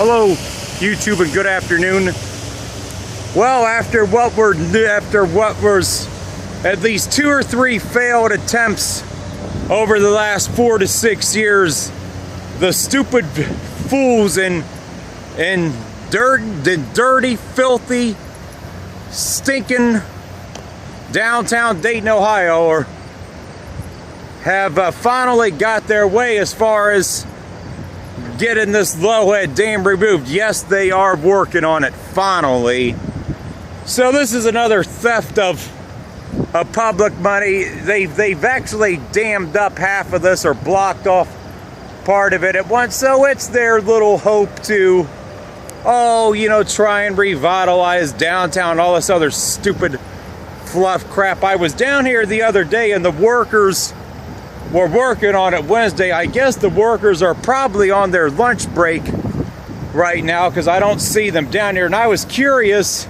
Hello, YouTube, and good afternoon. Well, after what was at least 2 or 3 failed attempts over the last 4 to 6 years, the stupid fools in dirty, filthy, stinking downtown Dayton, Ohio, have finally got their way as far as getting this lowhead dam removed. Yes, they are working on it finally. So this is another theft of public money. They've actually dammed up half of this or blocked off part of it at once. So it's their little hope to, try and revitalize downtown, all this other stupid fluff crap. I was down here the other day and the workers were working on it Wednesday. I guess the workers are probably on their lunch break right now because I don't see them down here. And I was curious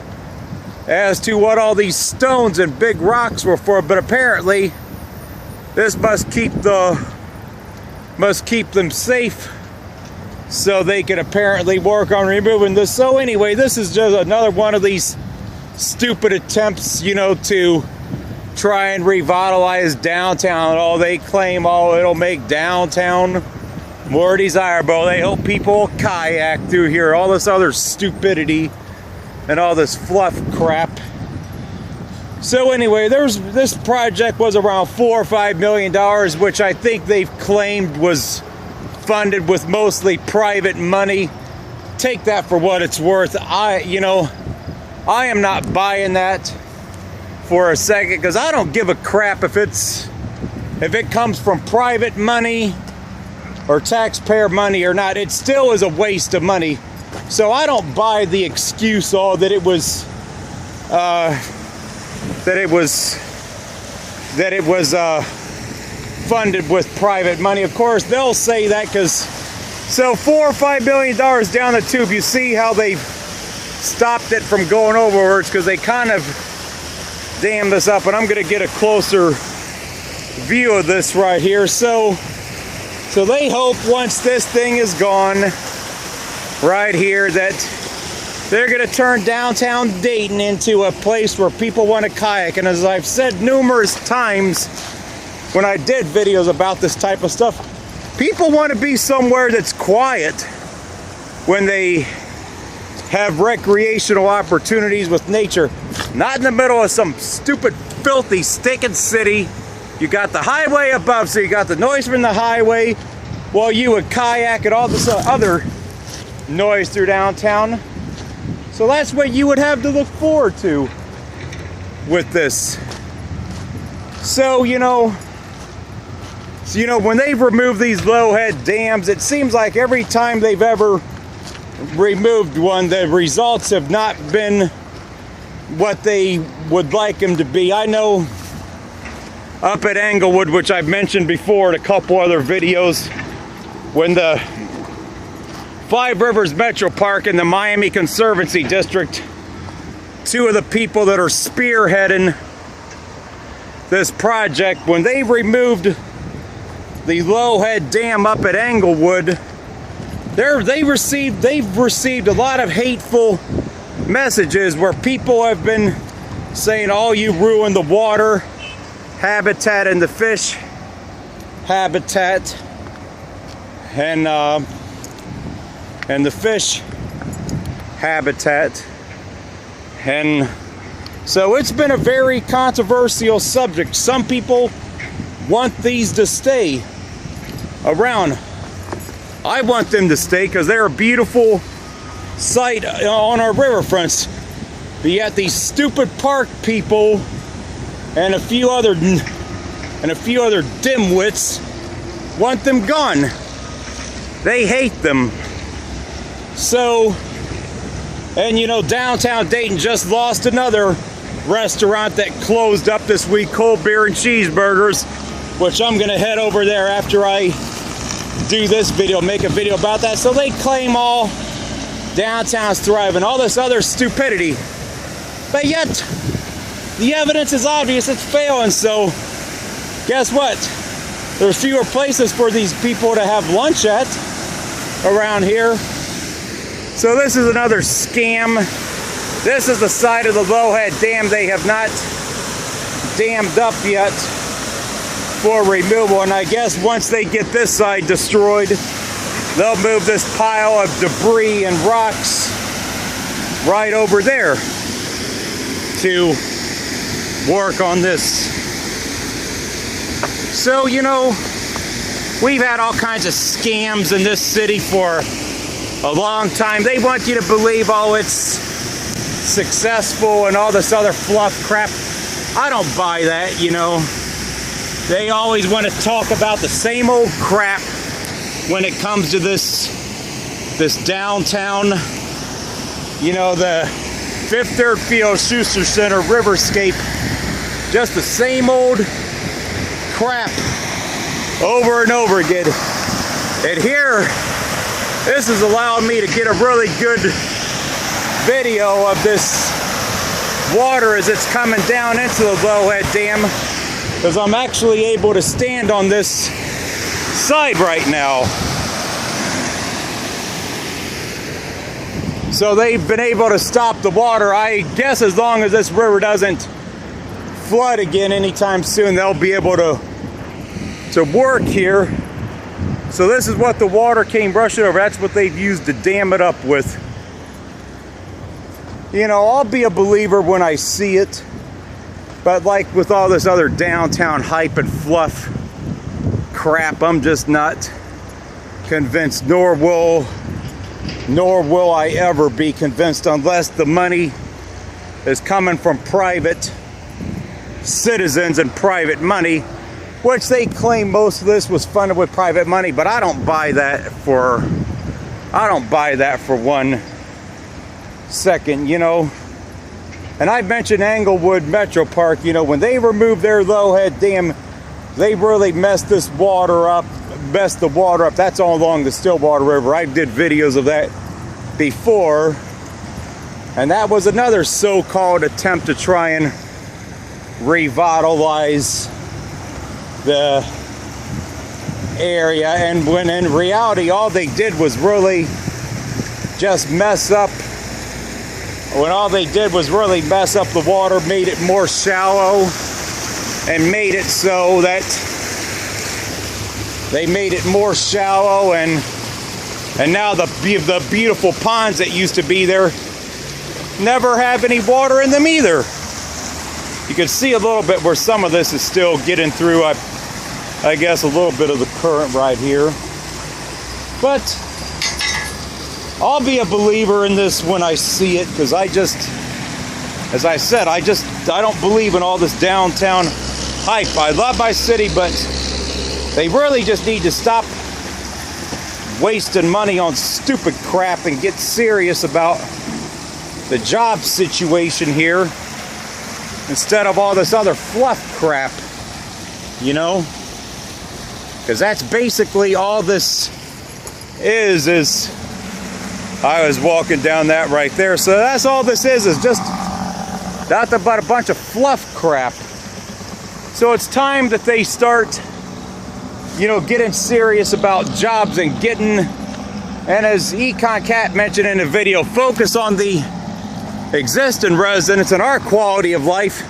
as to what all these stones and big rocks were for, but apparently this must keep them safe so they can apparently work on removing this. So anyway, this is just another one of these stupid attempts, to try and revitalize downtown. They claim, it'll make downtown more desirable. They hope people kayak through here. All this other stupidity and all this fluff crap. So anyway, this project was around $4 or $5 million, which I think they've claimed was funded with mostly private money. Take that for what it's worth. I am not buying that for a second, because I don't give a crap if it comes from private money or taxpayer money or not. It still is a waste of money. So I don't buy the excuse that it was funded with private money. Of course, they'll say that because $4 or $5 million down the tube. You see how they've stopped it from going overwards because they kind of dammed this up, and I'm going to get a closer view of this right here. So they hope once this thing is gone right here that they're going to turn downtown Dayton into a place where people want to kayak. And as I've said numerous times when I did videos about this type of stuff, people want to be somewhere that's quiet when they have recreational opportunities with nature, not in the middle of some stupid, filthy, stinking city. You got the highway above, so you got the noise from the highway while you would kayak and all this other noise through downtown. So that's what you would have to look forward to with this. So, when they've removed these lowhead dams, it seems like every time they've ever removed one, the results have not been what they would like them to be. I know up at Englewood, which I've mentioned before in a couple other videos, when the Five Rivers Metro Park and the Miami Conservancy District, 2 of the people that are spearheading this project, when they removed the lowhead dam up at Englewood, they've received a lot of hateful messages where people have been saying, you ruined the water habitat and the fish habitat and the fish habitat. And so it's been a very controversial subject. Some people want these to stay around. I want them to stay because they're a beautiful sight on our riverfronts. But yet these stupid park people and a few other dimwits want them gone. They hate them. So, and downtown Dayton just lost another restaurant that closed up this week, Cold Beer and Cheeseburgers, which I'm gonna head over there after I do this video, make a video about that. So they claim all downtown's thriving, all this other stupidity, but yet the evidence is obvious it's failing. So guess what? There's fewer places for these people to have lunch at around here. So this is another scam. This is the side of the Lowhead Dam they have not dammed up yet for removal. And I guess once they get this side destroyed, they'll move this pile of debris and rocks right over there to work on this. So, you know, we've had all kinds of scams in this city for a long time. They want you to believe, oh, it's successful and all this other fluff crap. I don't buy that, you know. They always want to talk about the same old crap when it comes to this downtown, you know, the Fifth Third Field, Schuster Center, Riverscape. Just the same old crap over and over again. And here, this has allowed me to get a really good video of this water as it's coming down into the Lowhead Dam, because I'm actually able to stand on this side right now. So they've been able to stop the water. I guess as long as this river doesn't flood again anytime soon, they'll be able to work here. So this is what the water came rushing over. That's what they've used to dam it up with. You know, I'll be a believer when I see it. But like with all this other downtown hype and fluff crap, I'm just not convinced, nor will I ever be convinced, unless the money is coming from private citizens and private money, which they claim most of this was funded with private money. But I don't buy that for 1 second, you know. And I mentioned Englewood Metro Park. You know, when they removed their Lowhead Dam, they really messed the water up. That's all along the Stillwater River. I did videos of that before. And that was another so-called attempt to try and revitalize the area. And when in reality, all they did was really just mess up. When all they did was really mess up the water, made it more shallow, and made it so that they made it more shallow, and now the beautiful ponds that used to be there never have any water in them either. You can see a little bit where some of this is still getting through, I guess, a little bit of the current right here. But I'll be a believer in this when I see it, because I just, as I said, I don't believe in all this downtown hype. I love my city, but they really just need to stop wasting money on stupid crap and get serious about the job situation here instead of all this other fluff crap, you know? Because that's basically all this is I was walking down that right there. So that's all this is just not about a bunch of fluff crap. So it's time that they start, you know, getting serious about jobs and getting, and as Econ Cat mentioned in the video, focus on the existing residents and our quality of life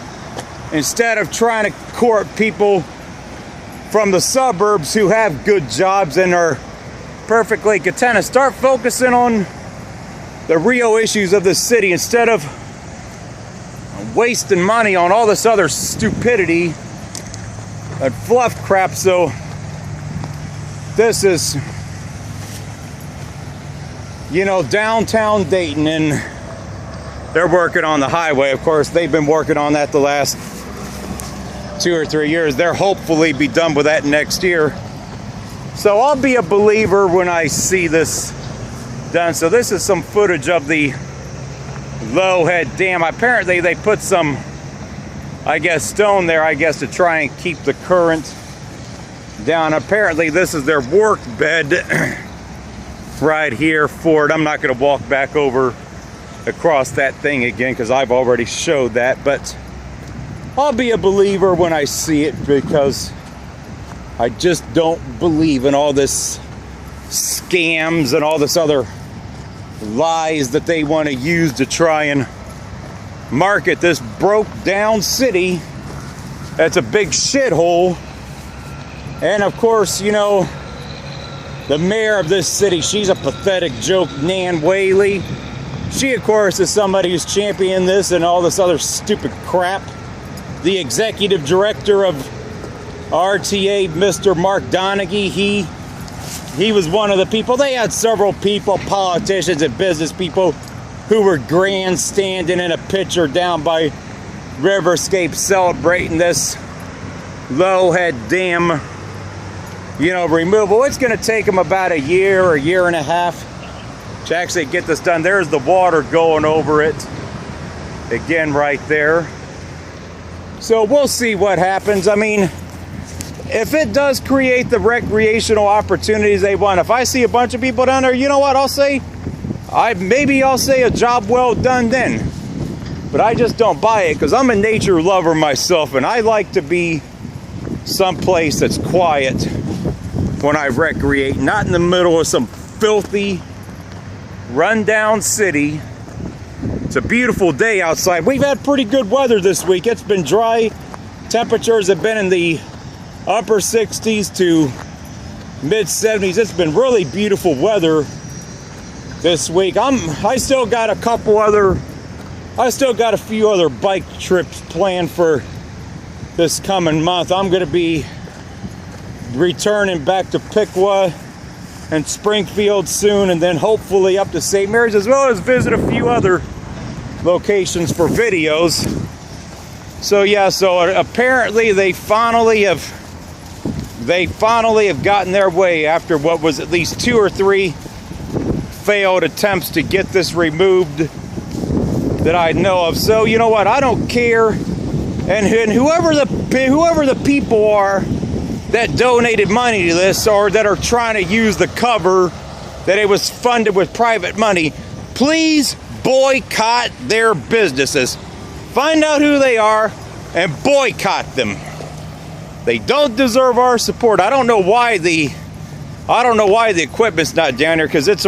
instead of trying to court people from the suburbs who have good jobs and are perfectly content. Start focusing on the real issues of the city instead of wasting money on all this other stupidity and fluff crap. So this is, you know, downtown Dayton, and they're working on the highway. Of course, they've been working on that the last 2 or 3 years. They'll hopefully be done with that next year. So I'll be a believer when I see this done. So this is some footage of the Lowhead Dam. Apparently they put some, I guess, stone there, I guess, to try and keep the current down. Apparently this is their work bed right here for it. I'm not going to walk back over across that thing again because I've already showed that, but I'll be a believer when I see it, because I just don't believe in all this scams and all this other lies that they want to use to try and market this broke down city that's a big shithole. And of course, you know, the mayor of this city, she's a pathetic joke, Nan Whaley. She, of course, is somebody who's championing this and all this other stupid crap. The executive director of RTA, Mr. Mark Donaghy, he was one of the people. They had several people, politicians and business people, who were grandstanding in a picture down by Riverscape celebrating this Lowhead Dam, you know, removal. It's going to take them about a year and a half to actually get this done. There's the water going over it again right there. So we'll see what happens. I mean, if it does create the recreational opportunities they want, if I see a bunch of people down there, you know what I'll say? Maybe I'll say a job well done then. But I just don't buy it, because I'm a nature lover myself, and I like to be someplace that's quiet when I recreate, not in the middle of some filthy, rundown city. It's a beautiful day outside. We've had pretty good weather this week. It's been dry. Temperatures have been in the upper 60s to mid 70s. It's been really beautiful weather this week. I still got a few other bike trips planned for this coming month. I'm going to be returning back to Piqua and Springfield soon, and then hopefully up to St. Mary's, as well as visit a few other locations for videos. So yeah, so apparently they finally have gotten their way after what was at least 2 or 3 failed attempts to get this removed that I know of. So you know what, I don't care. And whoever the people are that donated money to this, or that are trying to use the cover that it was funded with private money, please boycott their businesses. Find out who they are and boycott them. They don't deserve our support. I don't know why the equipment's not down here, because it's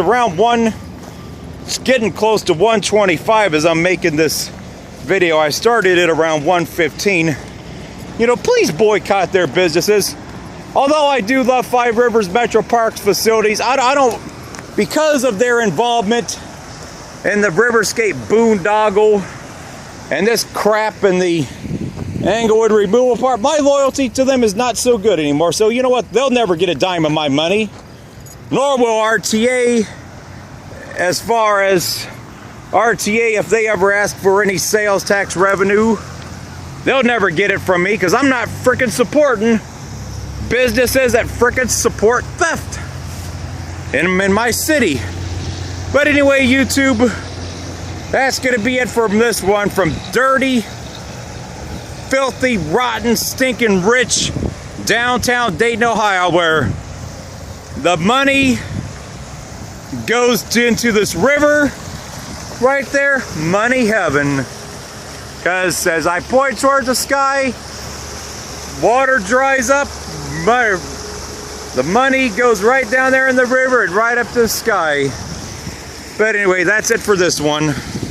getting close to 125 as I'm making this video. I started it around 115. You know, please boycott their businesses. Although I do love Five Rivers Metro Parks facilities, I don't, because of their involvement in the Riverscape Boondoggle and this crap in the Englewood removal part, my loyalty to them is not so good anymore. So you know what? They'll never get a dime of my money, nor will RTA. As far as RTA, if they ever ask for any sales tax revenue, they'll never get it from me, because I'm not frickin' supporting businesses that frickin' support theft in my city. But anyway, YouTube, that's gonna be it from this one, from dirty, filthy, rotten, stinking rich downtown Dayton, Ohio, where the money goes into this river right there, money heaven. Because as I point towards the sky, water dries up, the money goes right down there in the river and right up to the sky. But anyway, that's it for this one.